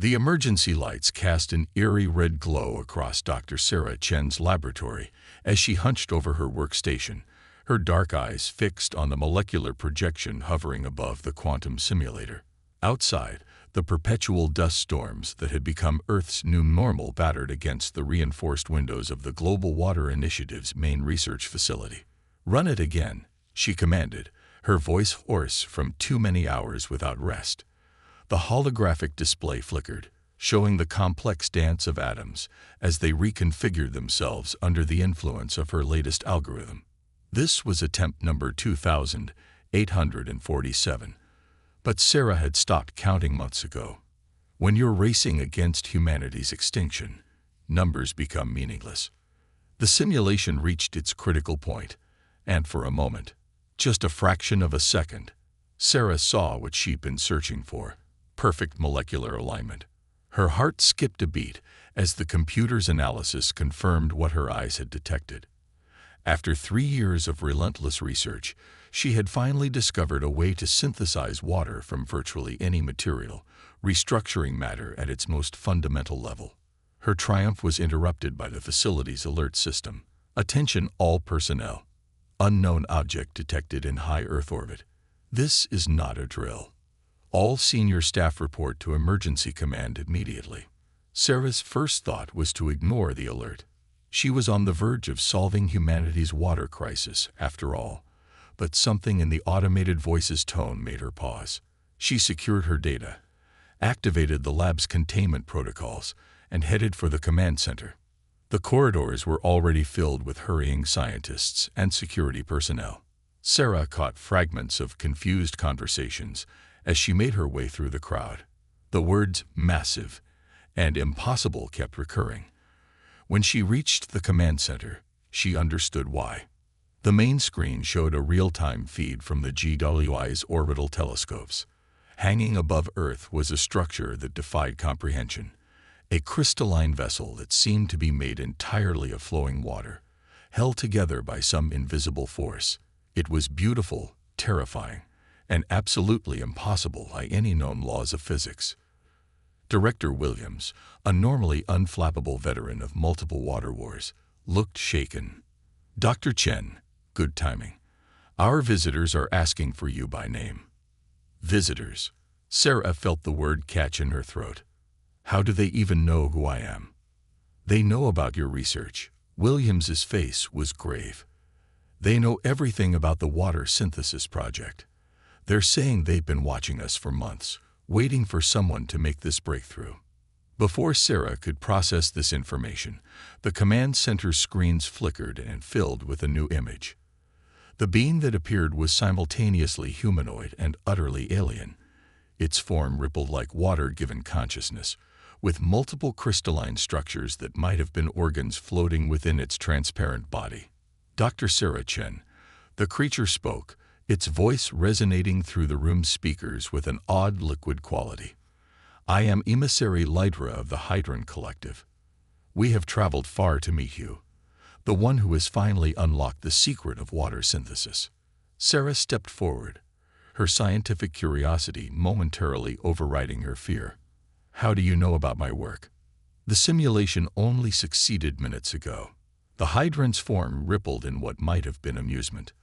The emergency lights cast an eerie red glow across Dr. Sarah Chen's laboratory as she hunched over her workstation, her dark eyes fixed on the molecular projection hovering above the quantum simulator. Outside, the perpetual dust storms that had become Earth's new normal battered against the reinforced windows of the Global Water Initiative's main research facility. "Run it again," she commanded, her voice hoarse from too many hours without rest. The holographic display flickered, showing the complex dance of atoms as they reconfigured themselves under the influence of her latest algorithm. This was attempt number 2847. But Sarah had stopped counting months ago. When you're racing against humanity's extinction, numbers become meaningless. The simulation reached its critical point, and for a moment, just a fraction of a second, Sarah saw what she'd been searching for: perfect molecular alignment. Her heart skipped a beat as the computer's analysis confirmed what her eyes had detected. After 3 years of relentless research, she had finally discovered a way to synthesize water from virtually any material, restructuring matter at its most fundamental level. Her triumph was interrupted by the facility's alert system. "Attention all personnel. Unknown object detected in high Earth orbit. This is not a drill. All senior staff report to Emergency Command immediately." Sarah's first thought was to ignore the alert. She was on the verge of solving humanity's water crisis, after all. But something in the automated voice's tone made her pause. She secured her data, activated the lab's containment protocols, and headed for the command center. The corridors were already filled with hurrying scientists and security personnel. Sarah caught fragments of confused conversations as she made her way through the crowd. The words "massive" and "impossible" kept recurring. When she reached the command center, she understood why. The main screen showed a real-time feed from the GWI's orbital telescopes. Hanging above Earth was a structure that defied comprehension, a crystalline vessel that seemed to be made entirely of flowing water, held together by some invisible force. It was beautiful, terrifying, and absolutely impossible by any known laws of physics. Director Williams, a normally unflappable veteran of multiple water wars, looked shaken. "Dr. Chen, good timing. Our visitors are asking for you by name." "Visitors?" Sarah felt the word catch in her throat. "How do they even know who I am?" "They know about your research." Williams's face was grave. "They know everything about the water synthesis project. They're saying they've been watching us for months, waiting for someone to make this breakthrough." Before Sarah could process this information, the command center screens flickered and filled with a new image. The being that appeared was simultaneously humanoid and utterly alien. Its form rippled like water given consciousness, with multiple crystalline structures that might have been organs floating within its transparent body. "Dr. Sarah Chen." The creature spoke, its voice resonating through the room's speakers with an odd liquid quality. "I am emissary Lydra of the Hydron Collective. We have traveled far to meet you, the one who has finally unlocked the secret of water synthesis." Sarah stepped forward, her scientific curiosity momentarily overriding her fear. "How do you know about my work?" "The simulation only succeeded minutes ago." The Hydron's form rippled in what might have been amusement.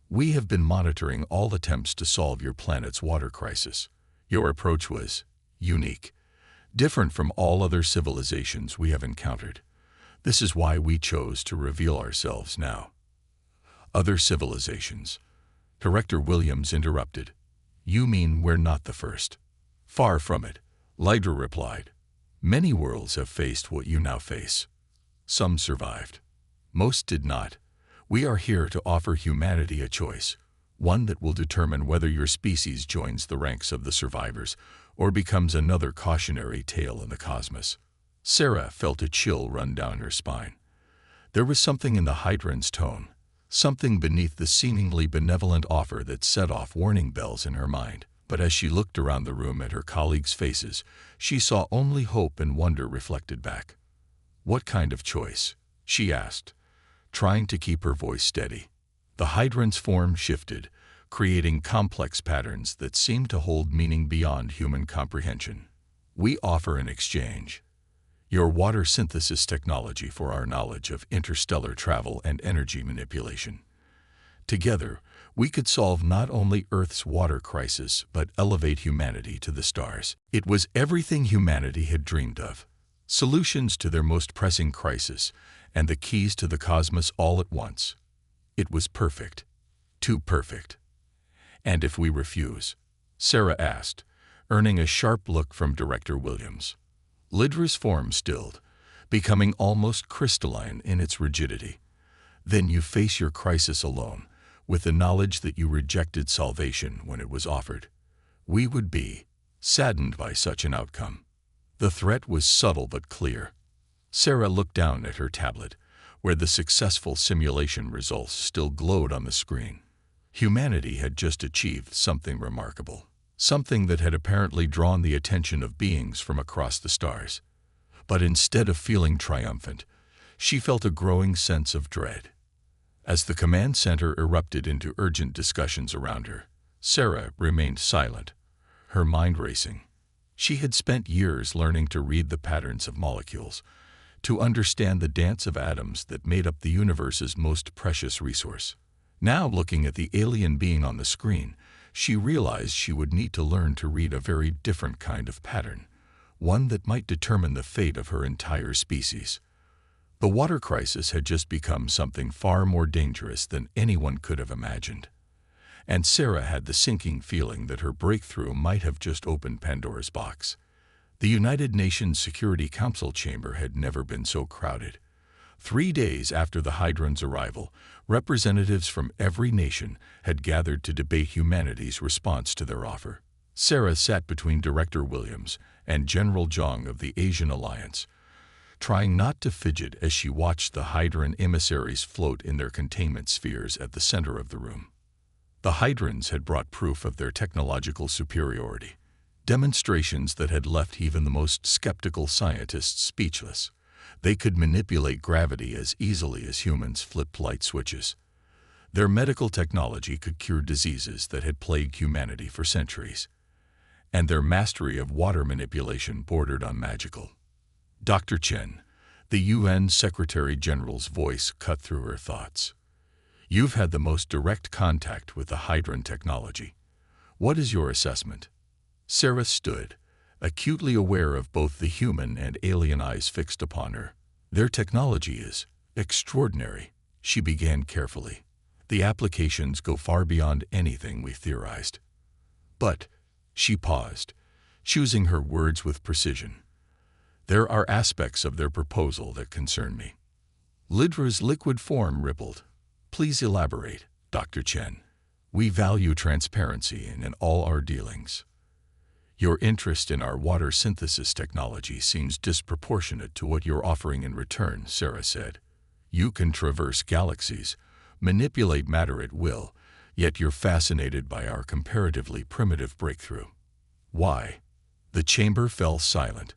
"We have been monitoring all attempts to solve your planet's water crisis. Your approach was unique, different from all other civilizations we have encountered. This is why we chose to reveal ourselves now." "Other civilizations?" Director Williams interrupted. "You mean we're not the first?" "Far from it," Lydra replied. "Many worlds have faced what you now face. Some survived. Most did not. We are here to offer humanity a choice, one that will determine whether your species joins the ranks of the survivors or becomes another cautionary tale in the cosmos." Sarah felt a chill run down her spine. There was something in the Hydron's tone, something beneath the seemingly benevolent offer that set off warning bells in her mind. But as she looked around the room at her colleagues' faces, she saw only hope and wonder reflected back. "What kind of choice?" she asked, trying to keep her voice steady. The Hydron's form shifted, creating complex patterns that seemed to hold meaning beyond human comprehension. We offer an exchange. Your water synthesis technology for our knowledge of interstellar travel and energy manipulation. Together, we could solve not only Earth's water crisis, but elevate humanity to the stars. It was everything humanity had dreamed of. Solutions to their most pressing crisis, and the keys to the cosmos all at once. It was perfect. Too perfect. And if we refuse? Sarah asked, earning a sharp look from Director Williams. Lidra's form stilled, becoming almost crystalline in its rigidity. Then you face your crisis alone, with the knowledge that you rejected salvation when it was offered. We would be saddened by such an outcome. The threat was subtle but clear. Sarah looked down at her tablet, where the successful simulation results still glowed on the screen. Humanity had just achieved something remarkable, something that had apparently drawn the attention of beings from across the stars. But instead of feeling triumphant, she felt a growing sense of dread. As the command center erupted into urgent discussions around her, Sarah remained silent, her mind racing. She had spent years learning to read the patterns of molecules, to understand the dance of atoms that made up the universe's most precious resource. Now, looking at the alien being on the screen, she realized she would need to learn to read a very different kind of pattern, one that might determine the fate of her entire species. The water crisis had just become something far more dangerous than anyone could have imagined. And Sarah had the sinking feeling that her breakthrough might have just opened Pandora's box. The United Nations Security Council chamber had never been so crowded. 3 days after the Hydron's arrival, representatives from every nation had gathered to debate humanity's response to their offer. Sarah sat between Director Williams and General Zhang of the Asian Alliance, trying not to fidget as she watched the Hydron emissaries float in their containment spheres at the center of the room. The Hydrons had brought proof of their technological superiority, demonstrations that had left even the most skeptical scientists speechless. They could manipulate gravity as easily as humans flipped light switches. Their medical technology could cure diseases that had plagued humanity for centuries. And their mastery of water manipulation bordered on magical. Dr. Chen, the UN Secretary General's voice cut through her thoughts. You've had the most direct contact with the Hydron technology. What is your assessment? Sarah stood, acutely aware of both the human and alien eyes fixed upon her. Their technology is extraordinary, she began carefully. The applications go far beyond anything we theorized. But, she paused, choosing her words with precision. There are aspects of their proposal that concern me. Lidra's liquid form rippled. Please elaborate, Dr. Chen. We value transparency in all our dealings. Your interest in our water synthesis technology seems disproportionate to what you're offering in return, Sarah said. You can traverse galaxies, manipulate matter at will, yet you're fascinated by our comparatively primitive breakthrough. Why? The chamber fell silent.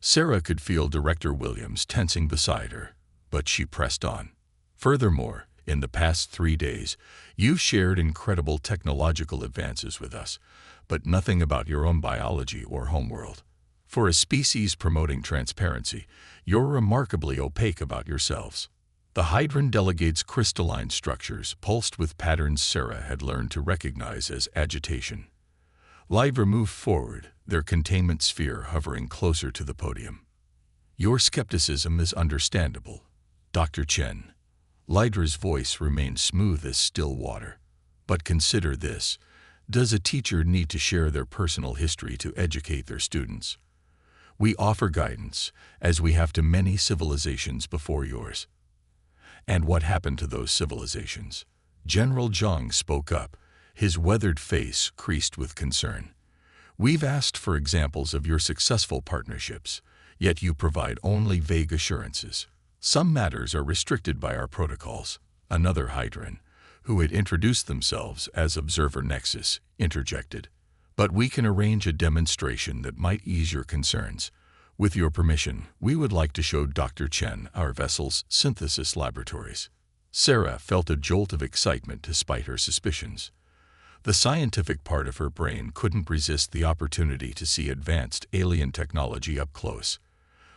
Sarah could feel Director Williams tensing beside her, but she pressed on. Furthermore, in the past 3 days, you've shared incredible technological advances with us, but nothing about your own biology or homeworld. For a species promoting transparency, you're remarkably opaque about yourselves. The Hydron delegates crystalline structures pulsed with patterns Sarah had learned to recognize as agitation. Lidra moved forward, their containment sphere hovering closer to the podium. Your skepticism is understandable, Dr. Chen. Lidra's voice remained smooth as still water. But consider this. Does a teacher need to share their personal history to educate their students? We offer guidance, as we have to many civilizations before yours. And what happened to those civilizations? General Zhang spoke up, his weathered face creased with concern. We've asked for examples of your successful partnerships, yet you provide only vague assurances. Some matters are restricted by our protocols. Another Hydron, who had introduced themselves as Observer Nexus, interjected. But we can arrange a demonstration that might ease your concerns. With your permission, we would like to show Dr. Chen our vessel's synthesis laboratories. Sarah felt a jolt of excitement despite her suspicions. The scientific part of her brain couldn't resist the opportunity to see advanced alien technology up close.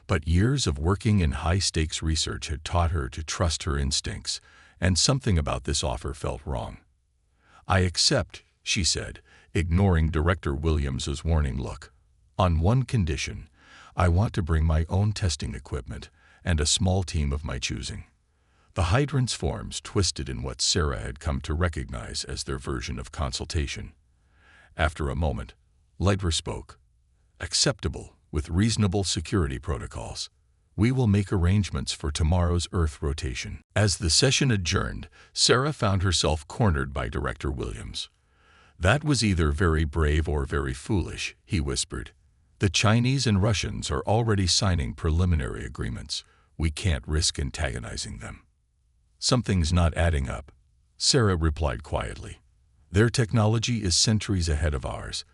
But years of working in high-stakes research had taught her to trust her instincts, and something about this offer felt wrong. "I accept," she said, ignoring Director Williams's warning look. "On one condition. I want to bring my own testing equipment and a small team of my choosing." The hydrant's forms twisted in what Sarah had come to recognize as their version of consultation. After a moment, Leiter spoke. "Acceptable, with reasonable security protocols. We will make arrangements for tomorrow's Earth rotation." As the session adjourned, Sarah found herself cornered by Director Williams. "That was either very brave or very foolish," he whispered. "The Chinese and Russians are already signing preliminary agreements. We can't risk antagonizing them." "Something's not adding up," Sarah replied quietly. "Their technology is centuries ahead of ours,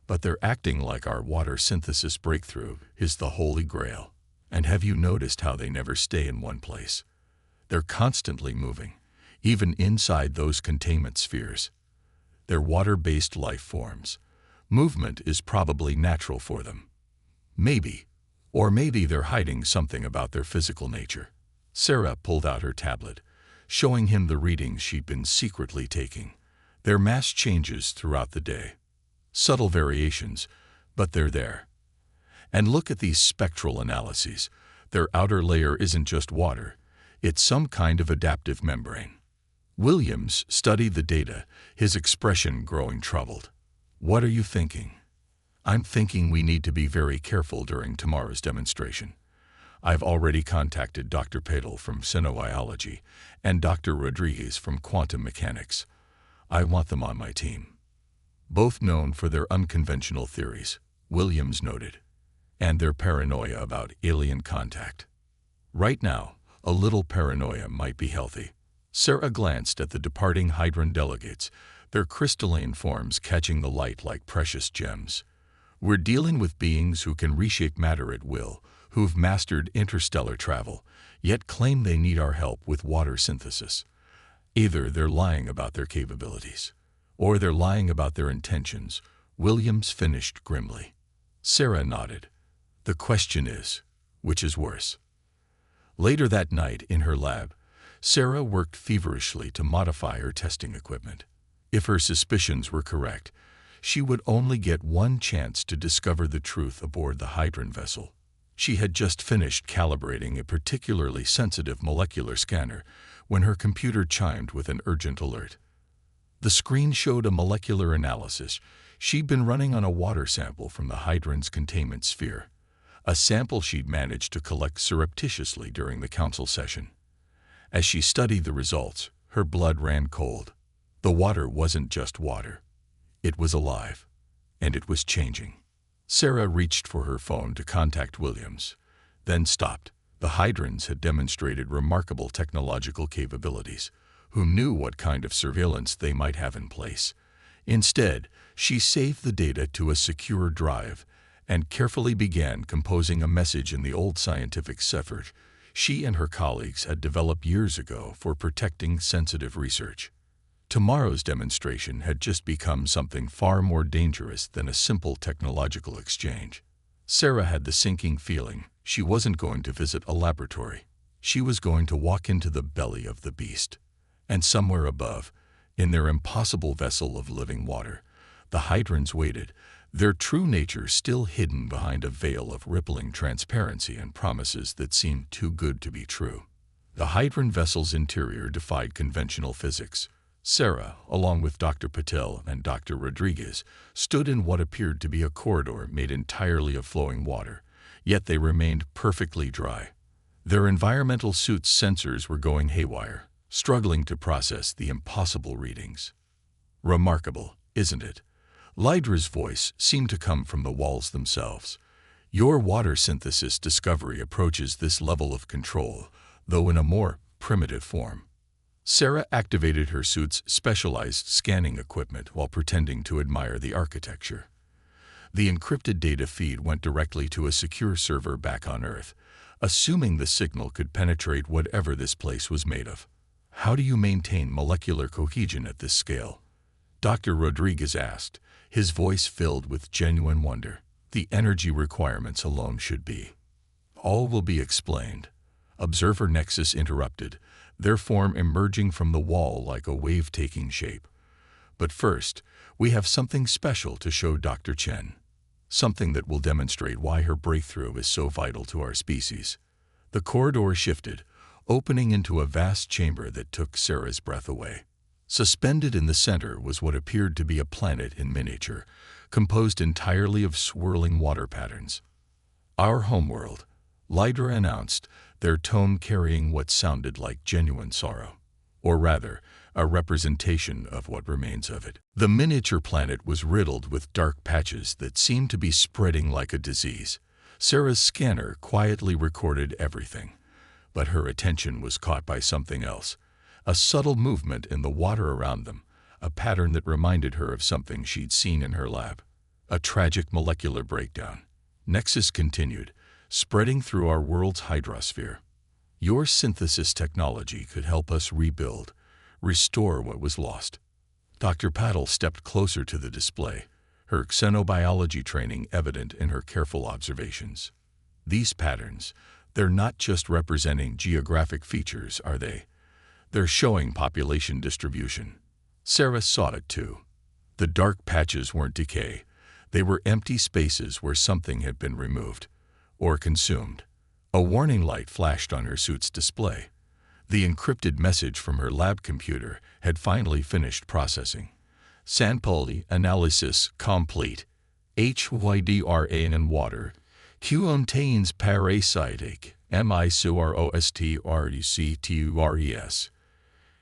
but they're acting like our water synthesis breakthrough is the Holy Grail. And have you noticed how they never stay in one place? They're constantly moving, even inside those containment spheres. They're water-based life forms. Movement is probably natural for them. Maybe, or maybe they're hiding something about their physical nature." Sarah pulled out her tablet, showing him the readings she'd been secretly taking. Their mass changes throughout the day. Subtle variations, but they're there. And look at these spectral analyses. Their outer layer isn't just water. It's some kind of adaptive membrane. Williams studied the data, his expression growing troubled. "What are you thinking?" "I'm thinking we need to be very careful during tomorrow's demonstration. I've already contacted Dr. Patel from Xenobiology and Dr. Rodriguez from Quantum Mechanics. I want them on my team. Both known for their unconventional theories," Williams noted, "and their paranoia about alien contact. Right now, a little paranoia might be healthy." Sarah glanced at the departing hydrant delegates, their crystalline forms catching the light like precious gems. "We're dealing with beings who can reshape matter at will, who've mastered interstellar travel, yet claim they need our help with water synthesis. Either they're lying about their capabilities, or they're lying about their intentions," Williams finished grimly. Sarah nodded. "The question is, which is worse?" Later that night, in her lab, Sarah worked feverishly to modify her testing equipment. If her suspicions were correct, she would only get one chance to discover the truth aboard the hydrant vessel. She had just finished calibrating a particularly sensitive molecular scanner when her computer chimed with an urgent alert. The screen showed a molecular analysis she'd been running on a water sample from the hydrant's containment sphere, a sample she'd managed to collect surreptitiously during the council session. As she studied the results, her blood ran cold. The water wasn't just water. It was alive, and it was changing. Sarah reached for her phone to contact Williams, then stopped. The hydrants had demonstrated remarkable technological capabilities. Who knew what kind of surveillance they might have in place? Instead, she saved the data to a secure drive and carefully began composing a message in the old scientific cipher she and her colleagues had developed years ago for protecting sensitive research. Tomorrow's demonstration had just become something far more dangerous than a simple technological exchange. Sarah had the sinking feeling she wasn't going to visit a laboratory. She was going to walk into the belly of the beast. And somewhere above, in their impossible vessel of living water, the hydrants waited, their true nature still hidden behind a veil of rippling transparency and promises that seemed too good to be true. The hydrant vessel's interior defied conventional physics. Sarah, along with Dr. Patel and Dr. Rodriguez, stood in what appeared to be a corridor made entirely of flowing water, yet they remained perfectly dry. Their environmental suits' sensors were going haywire, struggling to process the impossible readings. "Remarkable, isn't it?" Leidra's voice seemed to come from the walls themselves. "Your water synthesis discovery approaches this level of control, though in a more primitive form." Sarah activated her suit's specialized scanning equipment while pretending to admire the architecture. The encrypted data feed went directly to a secure server back on Earth, assuming the signal could penetrate whatever this place was made of. "How do you maintain molecular cohesion at this scale?" Dr. Rodriguez asked, his voice filled with genuine wonder. The energy requirements alone should be. All will be explained. Observer Nexus interrupted, their form emerging from the wall like a wave taking shape. But first, we have something special to show Dr. Chen. Something that will demonstrate why her breakthrough is so vital to our species. The corridor shifted, opening into a vast chamber that took Sarah's breath away. Suspended in the center was what appeared to be a planet in miniature, composed entirely of swirling water patterns. Our homeworld, Lydra announced, their tone carrying what sounded like genuine sorrow. Or rather, a representation of what remains of it. The miniature planet was riddled with dark patches that seemed to be spreading like a disease. Sarah's scanner quietly recorded everything, but her attention was caught by something else. A subtle movement in the water around them, a pattern that reminded her of something she'd seen in her lab. A tragic molecular breakdown. Nexus continued, spreading through our world's hydrosphere. Your synthesis technology could help us rebuild, restore what was lost. Dr. Paddle stepped closer to the display, her xenobiology training evident in her careful observations. These patterns, they're not just representing geographic features, are they? They're showing population distribution. Sarah saw it too. The dark patches weren't decay. They were empty spaces where something had been removed or consumed. A warning light flashed on her suit's display. The encrypted message from her lab computer had finally finished processing. Sample analysis complete. HYDRA in water. Contains parasitic MICROSTRUCTURES.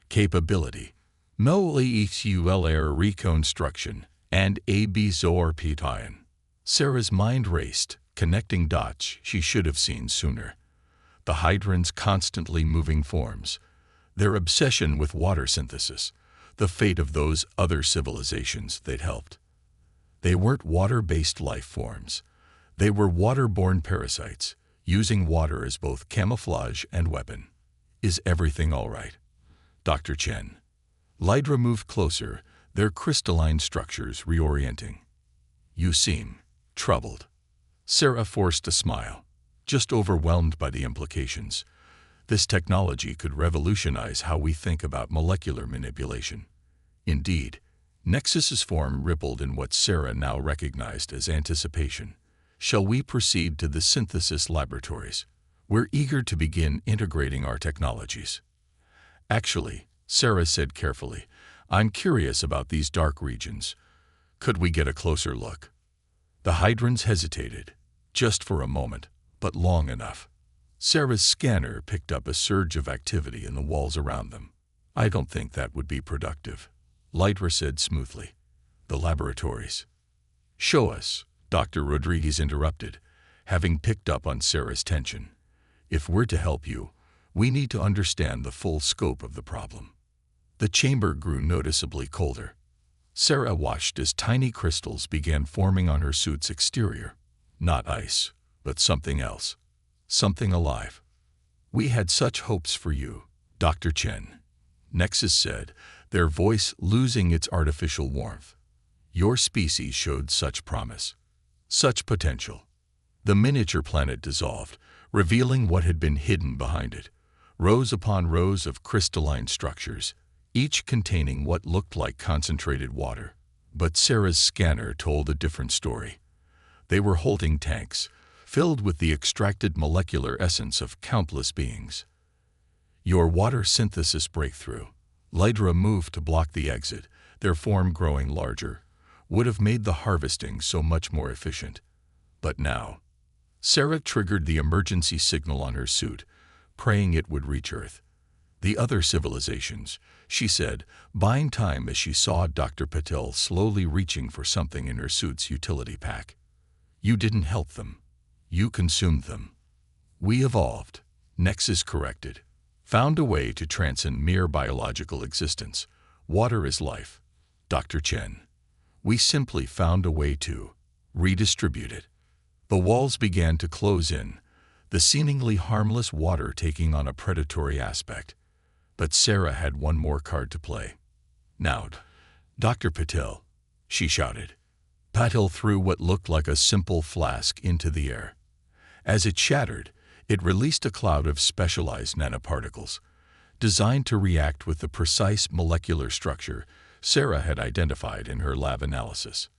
Capability. Molecular reconstruction and absorption. Sarah's mind raced, connecting dots she should have seen sooner. The Hydran's constantly moving forms, their obsession with water synthesis, the fate of those other civilizations they'd helped. They weren't water-based life forms. They were water-borne parasites, using water as both camouflage and weapon. Is everything all right? Dr. Chen. Lydra moved closer, their crystalline structures reorienting. You seem troubled. Sarah forced a smile, just overwhelmed by the implications. This technology could revolutionize how we think about molecular manipulation. Indeed, Nexus's form rippled in what Sarah now recognized as anticipation. Shall we proceed to the synthesis laboratories? We're eager to begin integrating our technologies. Actually, Sarah said carefully, I'm curious about these dark regions. Could we get a closer look? The Hydrans hesitated, just for a moment, but long enough. Sarah's scanner picked up a surge of activity in the walls around them. I don't think that would be productive, Lydra said smoothly. The laboratories. Show us, Dr. Rodriguez interrupted, having picked up on Sarah's tension. If we're to help you, we need to understand the full scope of the problem. The chamber grew noticeably colder. Sarah watched as tiny crystals began forming on her suit's exterior. Not ice, but something else. Something alive. We had such hopes for you, Dr. Chen, Nexus said, their voice losing its artificial warmth. Your species showed such promise, such potential. The miniature planet dissolved, revealing what had been hidden behind it. Rows upon rows of crystalline structures, each containing what looked like concentrated water. But Sarah's scanner told a different story. They were holding tanks, filled with the extracted molecular essence of countless beings. Your water synthesis breakthrough, Lydra moved to block the exit, their form growing larger, would have made the harvesting so much more efficient. But now, Sarah triggered the emergency signal on her suit, praying it would reach Earth. The other civilizations, she said, buying time as she saw Dr. Patel slowly reaching for something in her suit's utility pack. You didn't help them. You consumed them. We evolved, Nexus corrected, found a way to transcend mere biological existence. Water is life, Dr. Chen. We simply found a way to redistribute it. The walls began to close in, the seemingly harmless water taking on a predatory aspect. But Sarah had one more card to play. Now, "Dr. Patel," she shouted. Patel threw what looked like a simple flask into the air. As it shattered, it released a cloud of specialized nanoparticles, designed to react with the precise molecular structure Sarah had identified in her lab analysis.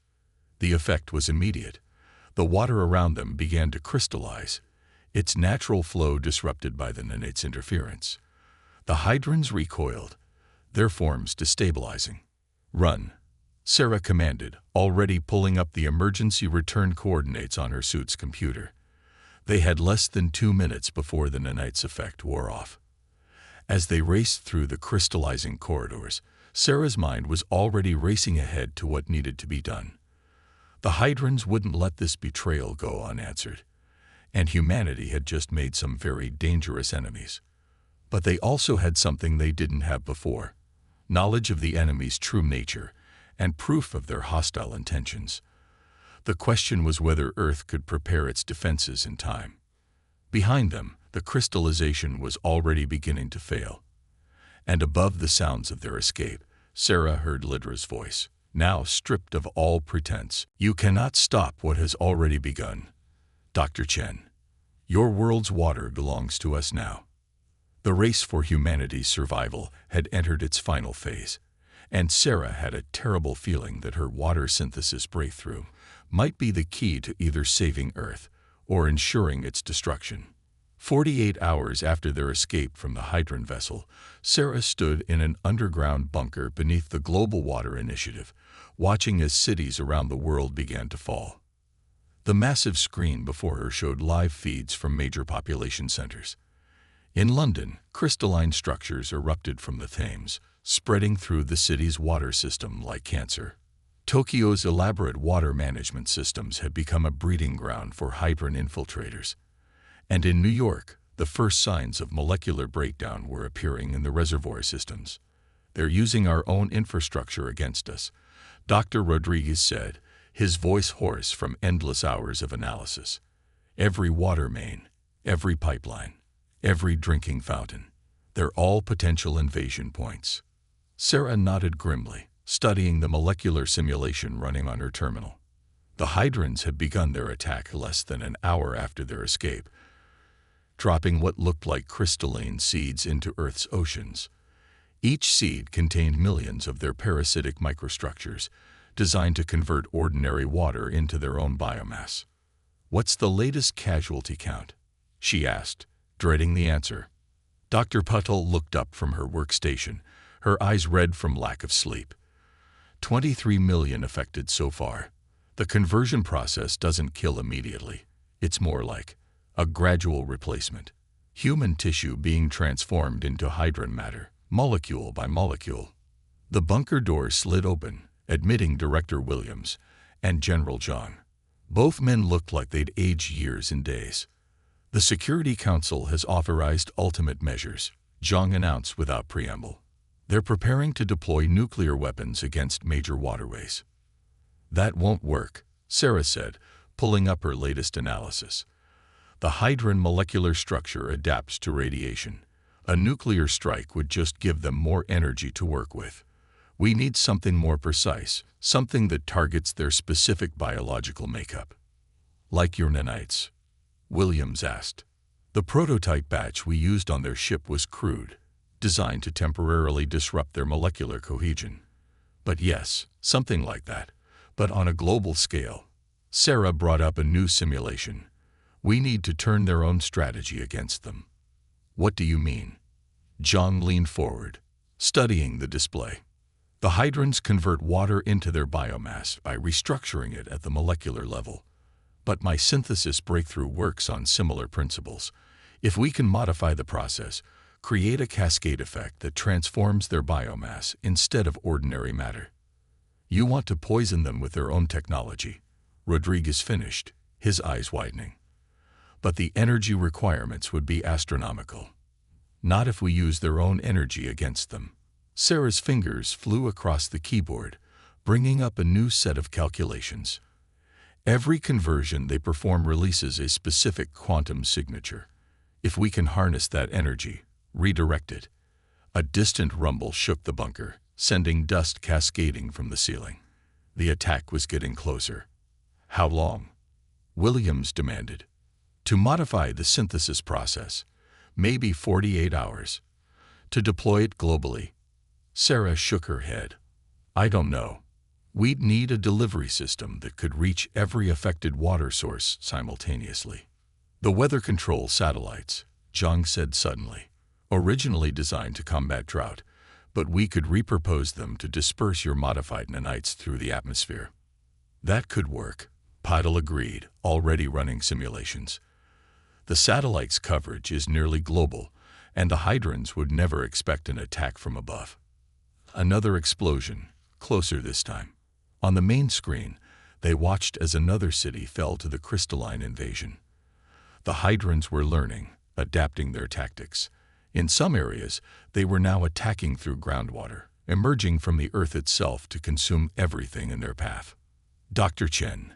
The effect was immediate. The water around them began to crystallize, its natural flow disrupted by the nanate's interference. The hydrons recoiled, their forms destabilizing. "Run," Sarah commanded, already pulling up the emergency return coordinates on her suit's computer. They had less than 2 minutes before the nanate's effect wore off. As they raced through the crystallizing corridors, Sarah's mind was already racing ahead to what needed to be done. The hydrons wouldn't let this betrayal go unanswered, and humanity had just made some very dangerous enemies. But they also had something they didn't have before: knowledge of the enemy's true nature and proof of their hostile intentions. The question was whether Earth could prepare its defenses in time. Behind them, the crystallization was already beginning to fail. And above the sounds of their escape, Sarah heard Lidra's voice, now stripped of all pretense. "You cannot stop what has already begun. Dr. Chen, your world's water belongs to us now." The race for humanity's survival had entered its final phase, and Sarah had a terrible feeling that her water synthesis breakthrough might be the key to either saving Earth or ensuring its destruction. 48 hours after their escape from the Hydron vessel, Sarah stood in an underground bunker beneath the Global Water Initiative, watching as cities around the world began to fall. The massive screen before her showed live feeds from major population centers. In London, crystalline structures erupted from the Thames, spreading through the city's water system like cancer. Tokyo's elaborate water management systems had become a breeding ground for hydron infiltrators. And in New York, the first signs of molecular breakdown were appearing in the reservoir systems. "They're using our own infrastructure against us," Dr. Rodriguez said, his voice hoarse from endless hours of analysis. "Every water main, every pipeline, every drinking fountain, they're all potential invasion points." Sarah nodded grimly, studying the molecular simulation running on her terminal. The hydrons had begun their attack less than an hour after their escape, dropping what looked like crystalline seeds into Earth's oceans. Each seed contained millions of their parasitic microstructures, designed to convert ordinary water into their own biomass. "What's the latest casualty count?" she asked, dreading the answer. Dr. Patel looked up from her workstation, her eyes red from lack of sleep. 23 million affected so far. The conversion process doesn't kill immediately. It's more like a gradual replacement. Human tissue being transformed into hydron matter, molecule by molecule. The bunker door slid open, admitting Director Williams and General Zhang. Both men looked like they'd aged years and days. "The Security Council has authorized ultimate measures," Zhang announced without preamble. "They're preparing to deploy nuclear weapons against major waterways." "That won't work," Sarah said, pulling up her latest analysis. "The hydron molecular structure adapts to radiation. A nuclear strike would just give them more energy to work with. We need something more precise, something that targets their specific biological makeup." "Like your nanites?" Williams asked. "The prototype batch we used on their ship was crude, designed to temporarily disrupt their molecular cohesion. But yes, something like that, but on a global scale." Sarah brought up a new simulation. "We need to turn their own strategy against them." "What do you mean?" John leaned forward, studying the display. "The hydrons convert water into their biomass by restructuring it at the molecular level. But my synthesis breakthrough works on similar principles. If we can modify the process, create a cascade effect that transforms their biomass instead of ordinary matter." "You want to poison them with their own technology," Rodriguez finished, his eyes widening. "But the energy requirements would be astronomical." "Not if we use their own energy against them." Sarah's fingers flew across the keyboard, bringing up a new set of calculations. "Every conversion they perform releases a specific quantum signature. If we can harness that energy, redirect it." A distant rumble shook the bunker, sending dust cascading from the ceiling. The attack was getting closer. How long? Williams demanded. To modify the synthesis process, maybe 48 hours. To deploy it globally. Sarah shook her head. I don't know. We'd need a delivery system that could reach every affected water source simultaneously. The weather control satellites, Zhang said suddenly, originally designed to combat drought, but we could repurpose them to disperse your modified nanites through the atmosphere. That could work, Patel agreed, already running simulations. The satellite's coverage is nearly global, and the Hydrons would never expect an attack from above. Another explosion, closer this time. On the main screen, they watched as another city fell to the crystalline invasion. The Hydrons were learning, adapting their tactics. In some areas, they were now attacking through groundwater, emerging from the Earth itself to consume everything in their path. Dr. Chen,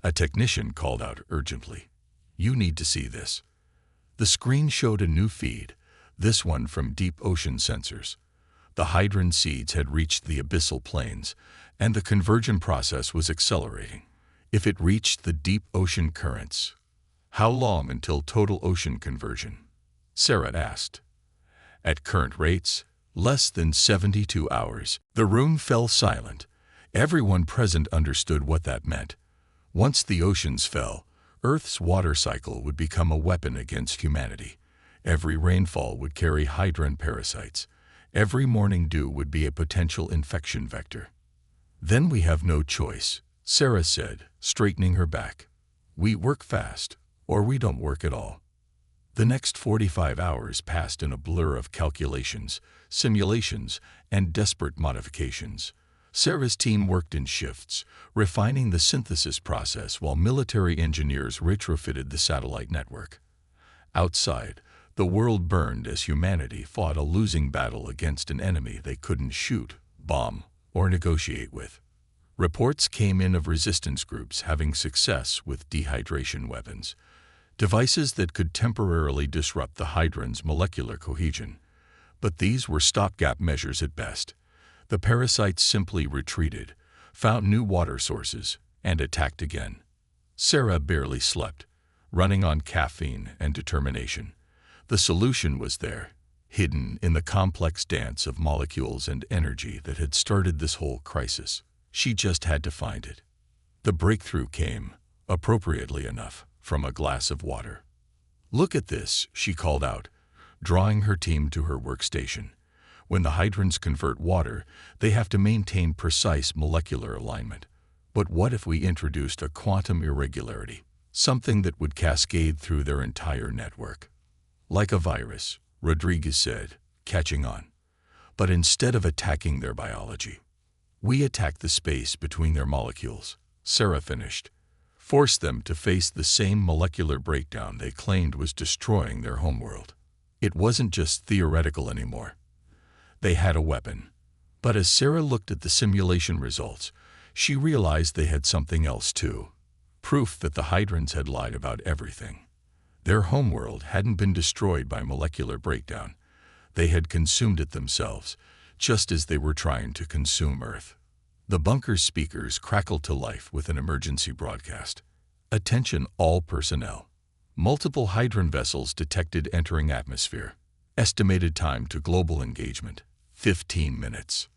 a technician, called out urgently. You need to see this. The screen showed a new feed, this one from deep ocean sensors. The Hydron seeds had reached the abyssal plains, and the conversion process was accelerating. If it reached the deep ocean currents, how long until total ocean conversion? Sarah asked. At current rates, less than 72 hours. The room fell silent. Everyone present understood what that meant. Once the oceans fell, Earth's water cycle would become a weapon against humanity. Every rainfall would carry Hydron parasites. Every morning dew would be a potential infection vector. Then we have no choice, Sarah said, straightening her back. We work fast, or we don't work at all. The next 45 hours passed in a blur of calculations, simulations, and desperate modifications. Sarah's team worked in shifts, refining the synthesis process while military engineers retrofitted the satellite network. Outside, the world burned as humanity fought a losing battle against an enemy they couldn't shoot, bomb, or negotiate with. Reports came in of resistance groups having success with dehydration weapons, devices that could temporarily disrupt the Hydron's molecular cohesion. But these were stopgap measures at best. The parasites simply retreated, found new water sources, and attacked again. Sarah barely slept, running on caffeine and determination. The solution was there, hidden in the complex dance of molecules and energy that had started this whole crisis. She just had to find it. The breakthrough came, appropriately enough, from a glass of water. Look at this, she called out, drawing her team to her workstation. When the Hydrons convert water, they have to maintain precise molecular alignment. But what if we introduced a quantum irregularity, something that would cascade through their entire network? Like a virus, Rodriguez said, catching on. But instead of attacking their biology, we attack the space between their molecules, Sarah finished. Force them to face the same molecular breakdown they claimed was destroying their homeworld. It wasn't just theoretical anymore. They had a weapon. But as Sarah looked at the simulation results, she realized they had something else too. Proof that the Hydrons had lied about everything. Their homeworld hadn't been destroyed by molecular breakdown. They had consumed it themselves, just as they were trying to consume Earth. The bunker's speakers crackled to life with an emergency broadcast. Attention all personnel. Multiple Hydron vessels detected entering atmosphere. Estimated time to global engagement, 15 minutes.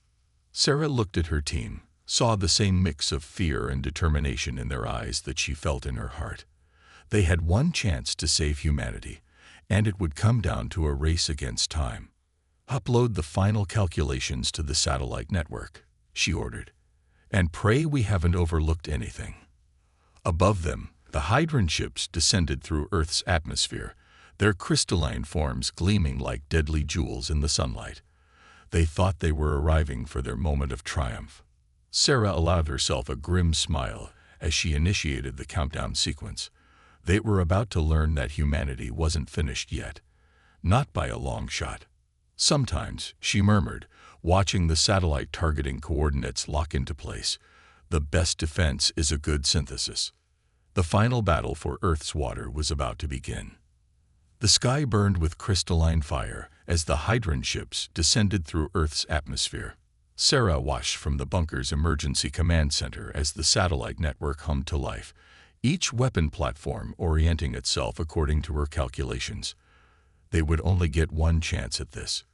Sarah looked at her team, saw the same mix of fear and determination in their eyes that she felt in her heart. They had one chance to save humanity, and it would come down to a race against time. Upload the final calculations to the satellite network, she ordered, and pray we haven't overlooked anything. Above them, the Hydron ships descended through Earth's atmosphere, their crystalline forms gleaming like deadly jewels in the sunlight. They thought they were arriving for their moment of triumph. Sarah allowed herself a grim smile as she initiated the countdown sequence. They were about to learn that humanity wasn't finished yet. Not by a long shot. Sometimes, she murmured, watching the satellite targeting coordinates lock into place, the best defense is a good synthesis. The final battle for Earth's water was about to begin. The sky burned with crystalline fire as the Hydron ships descended through Earth's atmosphere. Sarah watched from the bunker's emergency command center as the satellite network hummed to life, each weapon platform orienting itself according to her calculations. They would only get one chance at this.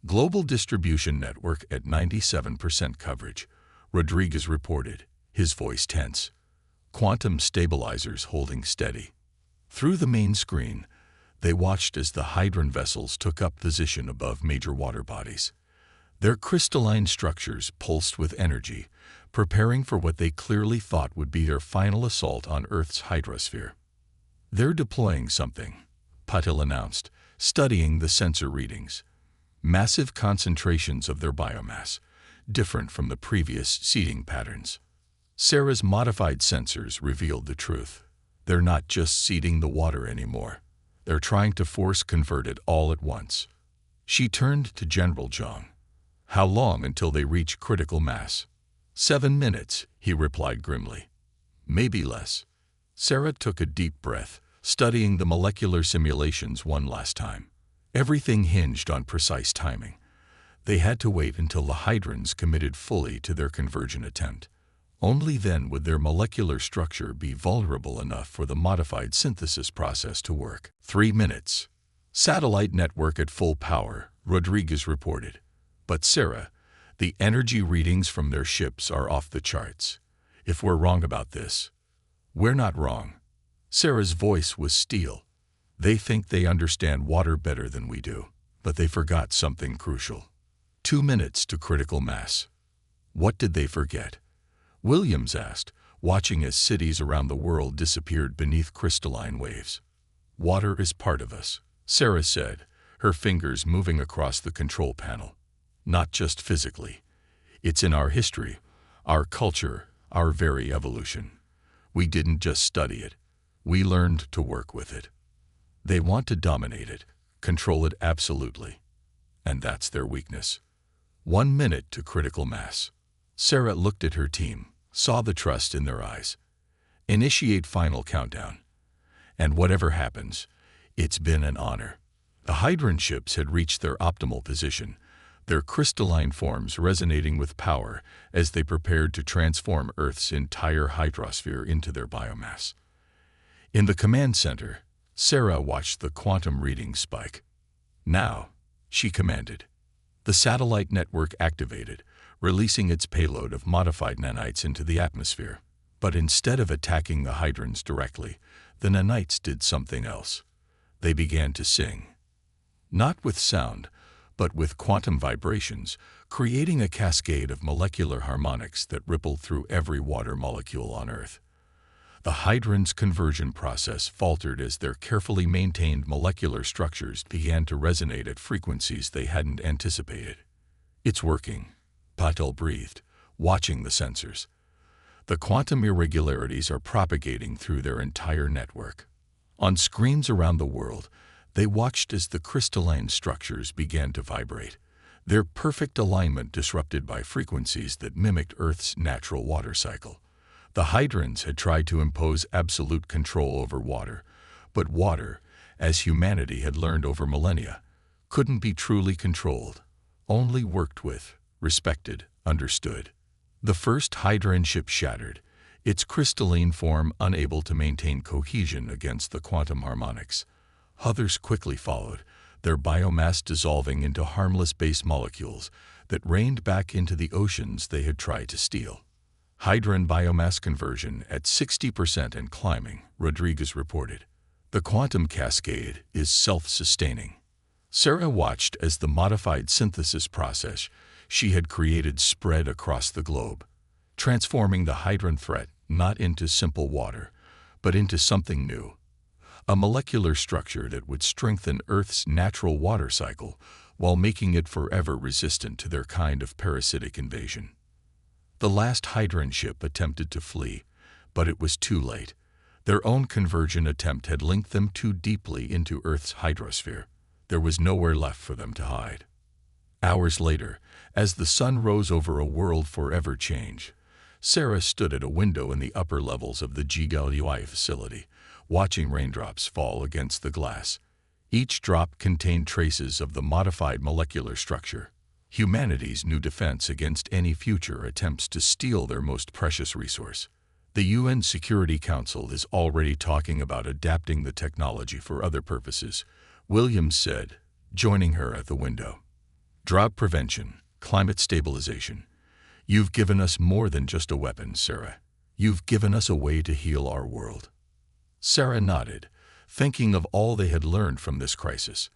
Global distribution network at 97% coverage, Rodriguez reported, his voice tense. Quantum stabilizers holding steady. Through the main screen, they watched as the Hydron vessels took up position above major water bodies. Their crystalline structures pulsed with energy, preparing for what they clearly thought would be their final assault on Earth's hydrosphere. "They're deploying something," Patil announced, studying the sensor readings. Massive concentrations of their biomass, different from the previous seeding patterns. Sarah's modified sensors revealed the truth. They're not just seeding the water anymore. They're trying to force convert it all at once. She turned to General Zhang. "How long until they reach critical mass?" 7 minutes, he replied grimly. "Maybe less." Sarah took a deep breath, studying the molecular simulations one last time. Everything hinged on precise timing. They had to wait until the Hydrons committed fully to their conversion attempt. Only then would their molecular structure be vulnerable enough for the modified synthesis process to work. 3 minutes. "Satellite network at full power," Rodriguez reported. "But Sarah, the energy readings from their ships are off the charts. If we're wrong about this..." "We're not wrong." Sarah's voice was steel. "They think they understand water better than we do, but they forgot something crucial. 2 minutes to critical mass." "What did they forget?" Williams asked, watching as cities around the world disappeared beneath crystalline waves. "Water is part of us," Sarah said, her fingers moving across the control panel. "Not just physically. It's in our history, our culture, our very evolution. We didn't just study it. We learned to work with it. They want to dominate it, control it absolutely. And that's their weakness." 1 minute to critical mass. Sarah looked at her team, saw the trust in their eyes. "Initiate final countdown. And whatever happens, it's been an honor." The Hydron ships had reached their optimal position, their crystalline forms resonating with power as they prepared to transform Earth's entire hydrosphere into their biomass. In the command center, Sarah watched the quantum readings spike. "Now," she commanded. The satellite network activated, releasing its payload of modified nanites into the atmosphere. But instead of attacking the Hydrons directly, the nanites did something else. They began to sing. Not with sound, but with quantum vibrations, creating a cascade of molecular harmonics that rippled through every water molecule on Earth. The Hydrons' conversion process faltered as their carefully maintained molecular structures began to resonate at frequencies they hadn't anticipated. "It's working," Patil breathed, watching the sensors. The quantum irregularities are propagating through their entire network. On screens around the world, they watched as the crystalline structures began to vibrate, their perfect alignment disrupted by frequencies that mimicked Earth's natural water cycle. The Hydrons had tried to impose absolute control over water, but water, as humanity had learned over millennia, couldn't be truly controlled, only worked with, respected, understood. The first Hydron ship shattered, its crystalline form unable to maintain cohesion against the quantum harmonics. Others quickly followed, their biomass dissolving into harmless base molecules that rained back into the oceans they had tried to steal. "Hydron biomass conversion at 60% and climbing," Rodriguez reported. "The quantum cascade is self-sustaining." Sarah watched as the modified synthesis process she had created spread across the globe, transforming the Hydron threat not into simple water, but into something new. A molecular structure that would strengthen Earth's natural water cycle while making it forever resistant to their kind of parasitic invasion. The last Hydron ship attempted to flee, but it was too late. Their own conversion attempt had linked them too deeply into Earth's hydrosphere. There was nowhere left for them to hide. Hours later, as the sun rose over a world forever changed, Sarah stood at a window in the upper levels of the GWI facility, watching raindrops fall against the glass. Each drop contained traces of the modified molecular structure. humanity's new defense against any future attempts to steal their most precious resource. The UN Security Council is already talking about adapting the technology for other purposes, Williams said, joining her at the window. Drought prevention, climate stabilization. You've given us more than just a weapon, Sarah. You've given us a way to heal our world. Sarah nodded, thinking of all they had learned from this crisis.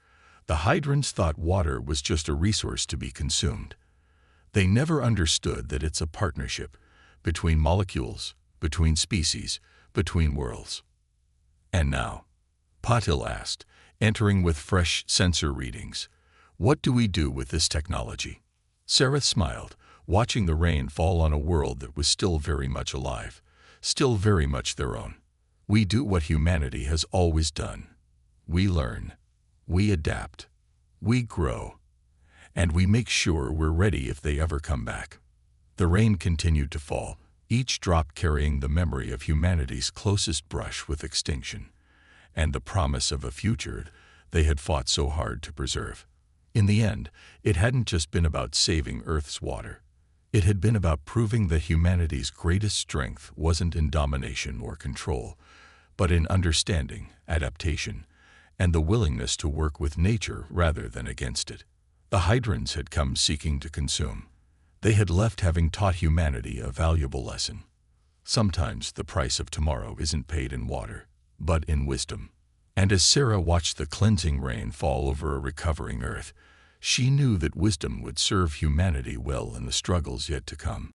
The hydrants thought water was just a resource to be consumed. They never understood that it's a partnership between molecules, between species, between worlds. And now, Patil asked, entering with fresh sensor readings, what do we do with this technology? Sarah smiled, watching the rain fall on a world that was still very much alive, still very much their own. We do what humanity has always done. We learn, we adapt, we grow, and we make sure we're ready if they ever come back. The rain continued to fall, each drop carrying the memory of humanity's closest brush with extinction, and the promise of a future they had fought so hard to preserve. In the end, it hadn't just been about saving Earth's water. It had been about proving that humanity's greatest strength wasn't in domination or control, but in understanding, adaptation, and the willingness to work with nature rather than against it. The hydrants had come seeking to consume. They had left having taught humanity a valuable lesson. Sometimes the price of tomorrow isn't paid in water, but in wisdom. And as Sarah watched the cleansing rain fall over a recovering Earth, she knew that wisdom would serve humanity well in the struggles yet to come.